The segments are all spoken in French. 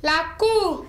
La cour.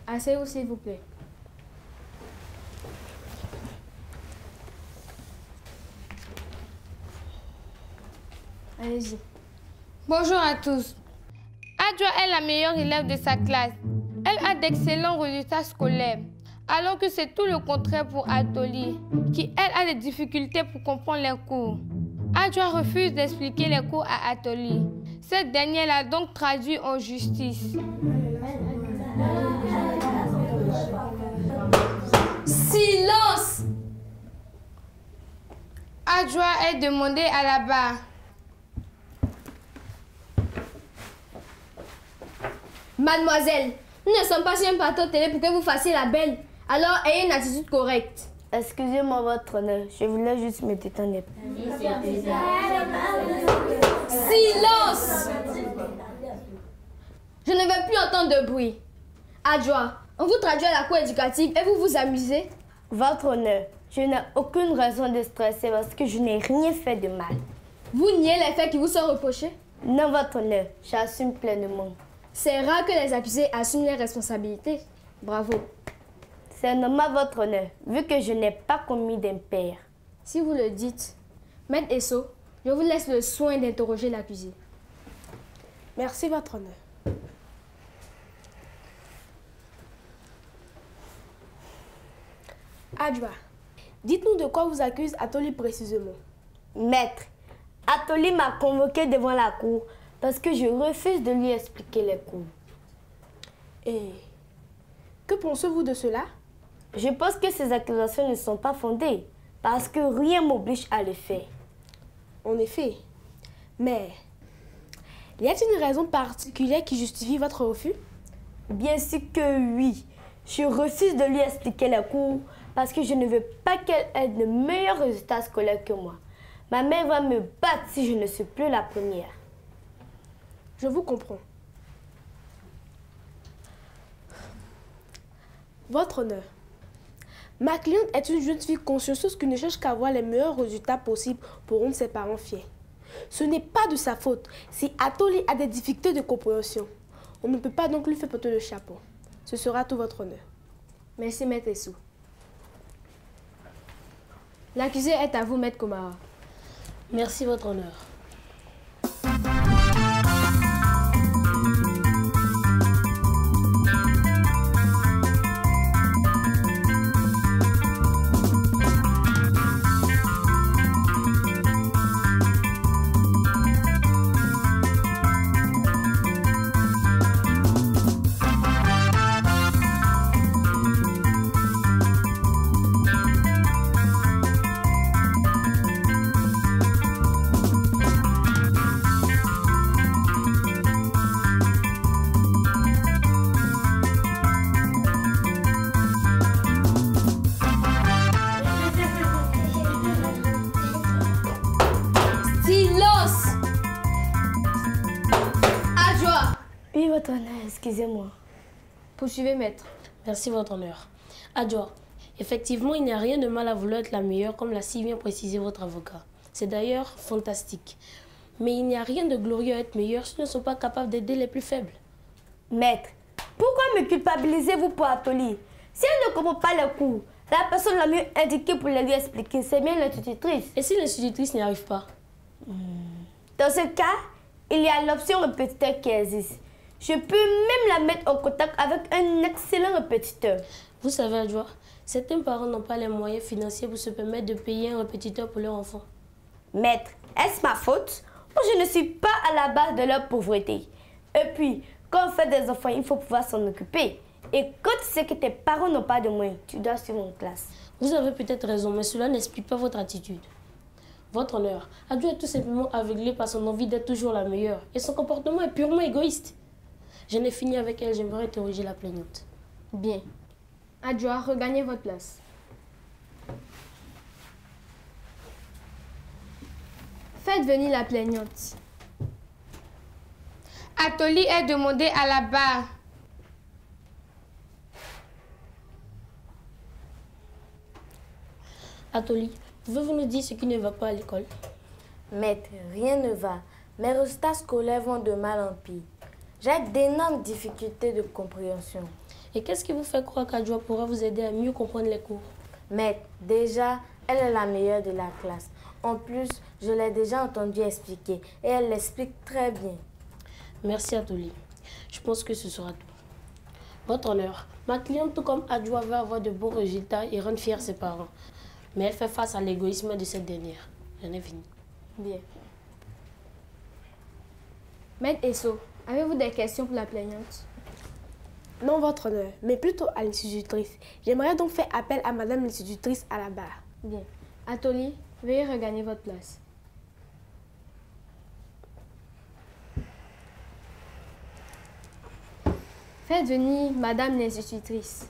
Asseyez-vous, s'il vous plaît. Allez-y. Bonjour à tous. Adjoa est la meilleure élève de sa classe. Elle a d'excellents résultats scolaires, alors que c'est tout le contraire pour Atoli, qui elle a des difficultés pour comprendre les cours. Adjoa refuse d'expliquer les cours à Atoli. Cette dernière l'a donc traduit en justice. Silence! Adjoa est demandé à la barre. Mademoiselle, nous ne sommes pas sur un plateau télé pour que vous fassiez la belle. Alors, ayez une attitude correcte. Excusez-moi, votre honneur. Je voulais juste me détendre. Silence! Je ne veux plus entendre de bruit. Adjoa, on vous traduit à la cour éducative et vous vous amusez? Votre honneur, je n'ai aucune raison de stresser parce que je n'ai rien fait de mal. Vous niez les faits qui vous sont reprochés? Non, votre honneur, j'assume pleinement. C'est rare que les accusés assument les responsabilités. Bravo. C'est normal, votre honneur, vu que je n'ai pas commis d'impair. Si vous le dites, Maître Esso, je vous laisse le soin d'interroger l'accusé. Merci, votre honneur. Adjoa, dites-nous de quoi vous accuse Atoli précisément. Maître, Atoli m'a convoqué devant la cour parce que je refuse de lui expliquer les cours. Et que pensez-vous de cela? Je pense que ces accusations ne sont pas fondées parce que rien m'oblige à le faire. En effet. Mais y a-t-il une raison particulière qui justifie votre refus? Bien sûr que oui. Je refuse de lui expliquer les cours parce que je ne veux pas qu'elle ait de meilleurs résultats scolaires que moi. Ma mère va me battre si je ne suis plus la première. Je vous comprends. Votre honneur, ma cliente est une jeune fille consciencieuse qui ne cherche qu'à avoir les meilleurs résultats possibles pour rendre ses parents fiers. Ce n'est pas de sa faute si Atoli a des difficultés de compréhension. On ne peut pas donc lui faire porter le chapeau. Ce sera tout votre honneur. Merci, Maître Essou. L'accusé est à vous, Maître Komara. Merci, votre honneur. Excusez-moi. Poursuivez, maître. Merci, votre honneur. Adjoa, effectivement, il n'y a rien de mal à vouloir être la meilleure, comme l'a si bien précisé votre avocat. C'est d'ailleurs fantastique. Mais il n'y a rien de glorieux à être meilleur si nous ne sommes pas capables d'aider les plus faibles. Maître, pourquoi me culpabilisez-vous pour Atoli? Si elle ne comprend pas les cours, la personne la mieux indiquée pour les lui expliquer, c'est bien l'institutrice. Et si l'institutrice n'y arrive pas? Dans ce cas, il y a l'option répétiteur qui existe. Je peux même la mettre en contact avec un excellent répétiteur. Vous savez, Adjoa, certains parents n'ont pas les moyens financiers pour se permettre de payer un répétiteur pour leur enfant. Maître, est-ce ma faute? Ou je ne suis pas à la base de leur pauvreté? Et puis, quand on fait des enfants, il faut pouvoir s'en occuper. Et quand tu sais que tes parents n'ont pas de moyens, tu dois suivre en classe. Vous avez peut-être raison, mais cela n'explique pas votre attitude. Votre honneur, Adjoa est tout simplement aveuglée par son envie d'être toujours la meilleure. Et son comportement est purement égoïste. Je n'ai fini avec elle, j'aimerais interroger la plaignante. Bien. Adjoa, regagnez votre place. Faites venir la plaignante. Atoli est demandé à la barre. Atoli, pouvez-vous nous dire ce qui ne va pas à l'école? Maître, rien ne va. Mes résultats scolaires vont de mal en pis. J'ai d'énormes difficultés de compréhension. Et qu'est-ce qui vous fait croire qu'Adjoa pourra vous aider à mieux comprendre les cours? Maître, déjà, elle est la meilleure de la classe. En plus, je l'ai déjà entendue expliquer et elle l'explique très bien. Merci Atoli. Je pense que ce sera tout. Votre honneur, ma cliente, tout comme Adjoa, va avoir de beaux résultats et rendre fiers ses parents. Mais elle fait face à l'égoïsme de cette dernière. J'en ai fini. Bien. Maître Esso, avez-vous des questions pour la plaignante? Non, votre honneur, mais plutôt à l'institutrice. J'aimerais donc faire appel à madame l'institutrice à la barre. Bien. Atoli, veuillez regagner votre place. Faites venir madame l'institutrice.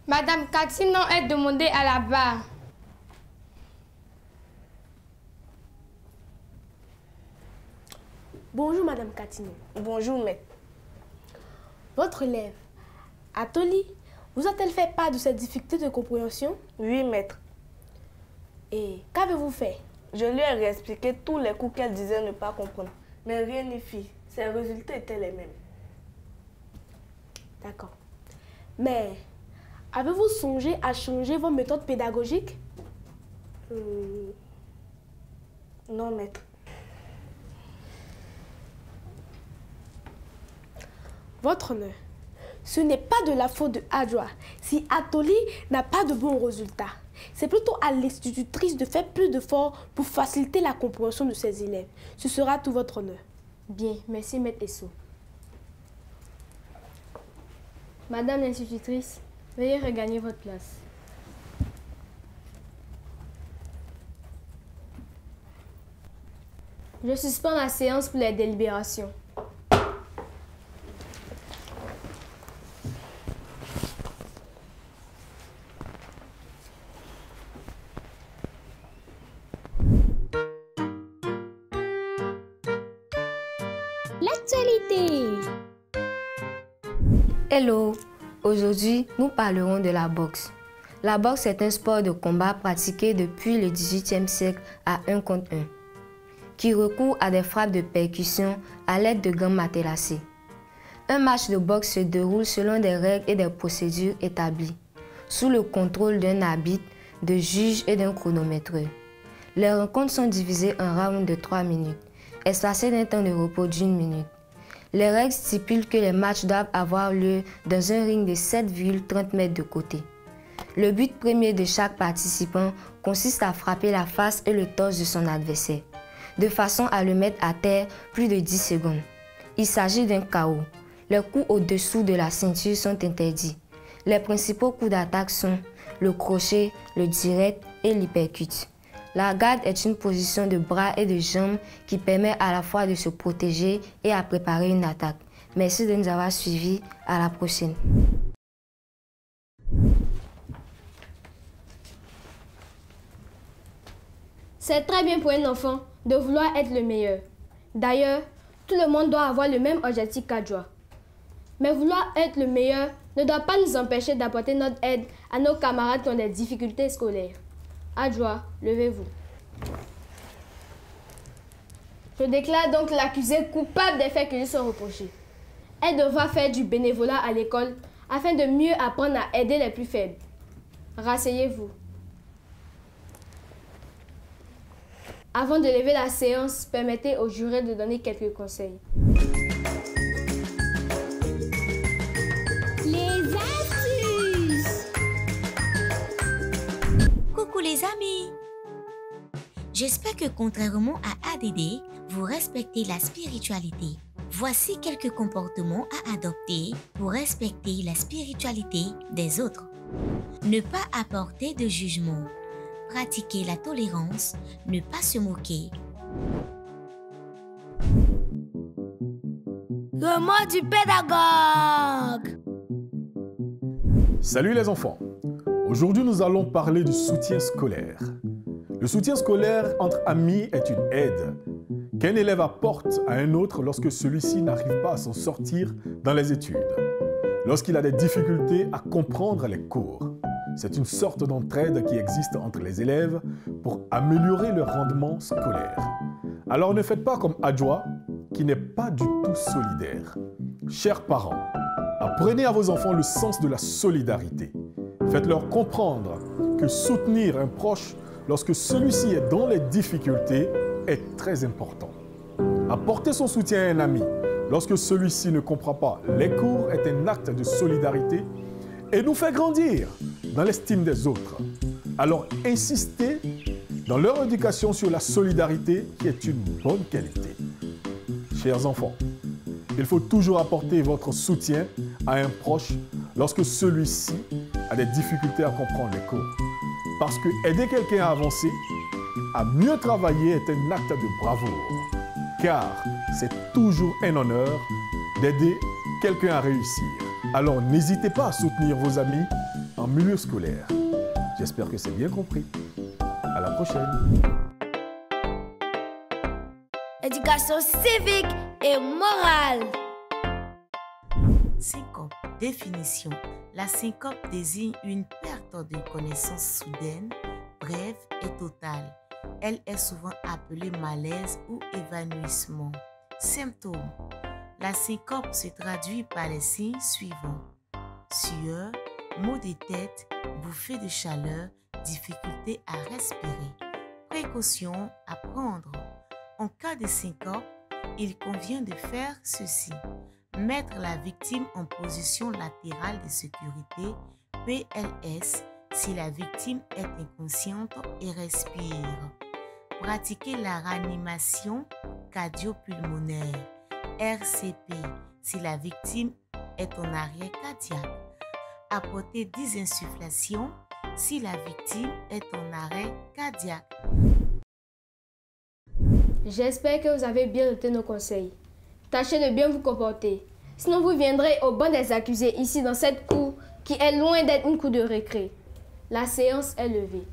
Madame Katinon est demandée à la barre. Bonjour madame Katinon. Bonjour, maître. Votre élève, Atoli, vous a-t-elle fait part de cette difficulté de compréhension? Oui, maître. Et qu'avez-vous fait? Je lui ai réexpliqué tous les coups qu'elle disait ne pas comprendre. Mais rien n'y fit. Ses résultats étaient les mêmes. D'accord. Mais avez-vous songé à changer vos méthodes pédagogiques? Non, maître. Votre honneur, ce n'est pas de la faute de Adjoa si Atoli n'a pas de bons résultats. C'est plutôt à l'institutrice de faire plus d'efforts pour faciliter la compréhension de ses élèves. Ce sera tout votre honneur. Bien, merci maître Esso. Madame l'institutrice, veuillez regagner votre place. Je suspends la séance pour les délibérations. L'actualité. Hello, aujourd'hui nous parlerons de la boxe. La boxe est un sport de combat pratiqué depuis le XVIIIe siècle à 1 contre 1, qui recourt à des frappes de percussion à l'aide de gants matelassés. Un match de boxe se déroule selon des règles et des procédures établies, sous le contrôle d'un arbitre, de juges et d'un chronométreur. Les rencontres sont divisées en rounds de 3 minutes, espacés d'un temps de repos d'1 minute. Les règles stipulent que les matchs doivent avoir lieu dans un ring de 7,30 mètres de côté. Le but premier de chaque participant consiste à frapper la face et le torse de son adversaire, de façon à le mettre à terre plus de 10 secondes. Il s'agit d'un KO. Les coups au-dessous de la ceinture sont interdits. Les principaux coups d'attaque sont le crochet, le direct et l'hypercut. La garde est une position de bras et de jambes qui permet à la fois de se protéger et à préparer une attaque. Merci de nous avoir suivis. À la prochaine. C'est très bien pour un enfant de vouloir être le meilleur. D'ailleurs, tout le monde doit avoir le même objectif qu'Adjoa. Mais vouloir être le meilleur ne doit pas nous empêcher d'apporter notre aide à nos camarades qui ont des difficultés scolaires. Adjoa, levez-vous. Je déclare donc l'accusée coupable des faits qui lui sont reprochés. Elle devra faire du bénévolat à l'école afin de mieux apprendre à aider les plus faibles. Rasseyez-vous. Avant de lever la séance, permettez au juré de donner quelques conseils. Les astuces. Coucou les amis! J'espère que contrairement à ADD, vous respectez la spiritualité. Voici quelques comportements à adopter pour respecter la spiritualité des autres. Ne pas apporter de jugement. Pratiquer la tolérance. Ne pas se moquer. Le mot du pédagogue. Salut les enfants! Aujourd'hui, nous allons parler du soutien scolaire. Le soutien scolaire entre amis est une aide qu'un élève apporte à un autre lorsque celui-ci n'arrive pas à s'en sortir dans les études, lorsqu'il a des difficultés à comprendre les cours. C'est une sorte d'entraide qui existe entre les élèves pour améliorer leur rendement scolaire. Alors ne faites pas comme Adjoa, qui n'est pas du tout solidaire. Chers parents, apprenez à vos enfants le sens de la solidarité. Faites-leur comprendre que soutenir un proche lorsque celui-ci est dans les difficultés est très important. Apporter son soutien à un ami lorsque celui-ci ne comprend pas les cours est un acte de solidarité et nous fait grandir dans l'estime des autres. Alors insistez dans leur éducation sur la solidarité qui est une bonne qualité. Chers enfants, il faut toujours apporter votre soutien à un proche lorsque celui-ci a des difficultés à comprendre les cours. Parce que aider quelqu'un à avancer, à mieux travailler est un acte de bravoure. Car c'est toujours un honneur d'aider quelqu'un à réussir. Alors n'hésitez pas à soutenir vos amis en milieu scolaire. J'espère que c'est bien compris. À la prochaine. Éducation civique et morale. Syncope. Définition. La syncope désigne une perte de connaissance soudaine, brève et totale. Elle est souvent appelée malaise ou évanouissement. Symptômes. La syncope se traduit par les signes suivants: sueur, maux de tête, bouffée de chaleur, difficulté à respirer. Précautions à prendre. En cas de syncope, il convient de faire ceci: mettre la victime en position latérale de sécurité, PLS, si la victime est inconsciente et respire. Pratiquer la réanimation cardio-pulmonaire, RCP, si la victime est en arrêt cardiaque. Apporter 10 insufflations si la victime est en arrêt cardiaque. J'espère que vous avez bien noté nos conseils. Tâchez de bien vous comporter. Sinon, vous viendrez au banc des accusés ici dans cette cour qui est loin d'être une cour de récré. La séance est levée.